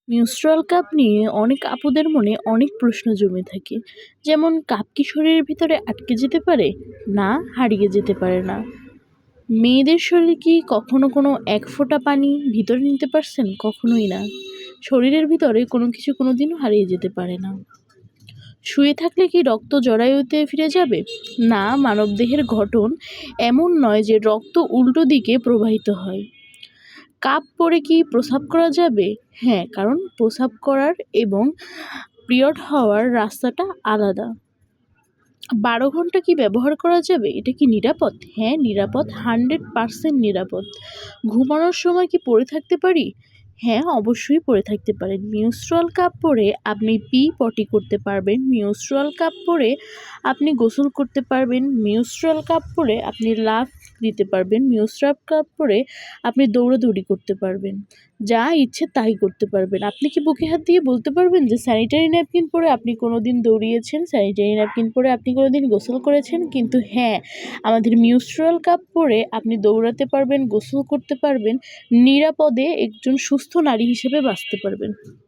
menstrual cup নিয়ে অনেক আপুদের মনে অনেক প্রশ্ন জমে থাকে। যেমন কাপ কি শরীরের ভিতরে আটকে যেতে পারে? না, হারিয়ে যেতে পারে না। মেয়েদের শরীরে কি কখনো কোনো এক ফোঁটা পানি ভিতরে নিতে পারছেন? কখনোই না। শরীরের ভিতরে কোনো কিছু কোনোদিনও হারিয়ে যেতে পারে না। শুয়ে থাকলে কি রক্ত জরায়ুতে ফিরে যাবে? না, মানবদেহের গঠন এমন নয় যে রক্ত উল্টো দিকে প্রবাহিত হয়। কাপ পরে কি প্রস্রাব করা যাবে? হ্যাঁ, কারণ প্রস্রাব করার এবং পিরিয়ড হওয়ার রাস্তাটা আলাদা। ১২ ঘন্টা কি ব্যবহার করা যাবে? এটা কি নিরাপদ? হ্যাঁ, নিরাপদ, 100% নিরাপদ। ঘুমানোর সময় কি পরে থাকতে পারি? হ্যাঁ, অবশ্যই পরে থাকতে পারেন। menstrual কাপ পরে আপনি পটি করতে পারবেন। menstrual কাপ পরে আপনি গোসল করতে পারবেন। menstrual কাপ পরে আপনি লাফ দিতে পারবেন। menstrual কাপ পরে আপনি দৌড়াদৌড়ি করতে পারবেন। যা ইচ্ছে তাই করতে পারবেন। আপনি কি বুকে হাত দিয়ে বলতে পারবেন যে স্যানিটারি ন্যাপকিন পরে আপনি কোনোদিন দৌড়িয়েছেন, স্যানিটারি ন্যাপকিন পরে আপনি কোনোদিন গোসল করেছেন? কিন্তু হ্যাঁ, আমাদের menstrual কাপ পরে আপনি দৌড়াতে পারবেন, গোসল করতে পারবেন, নিরাপদে একজন সুস্থ নারী হিসেবে বাঁচতে পারবেন।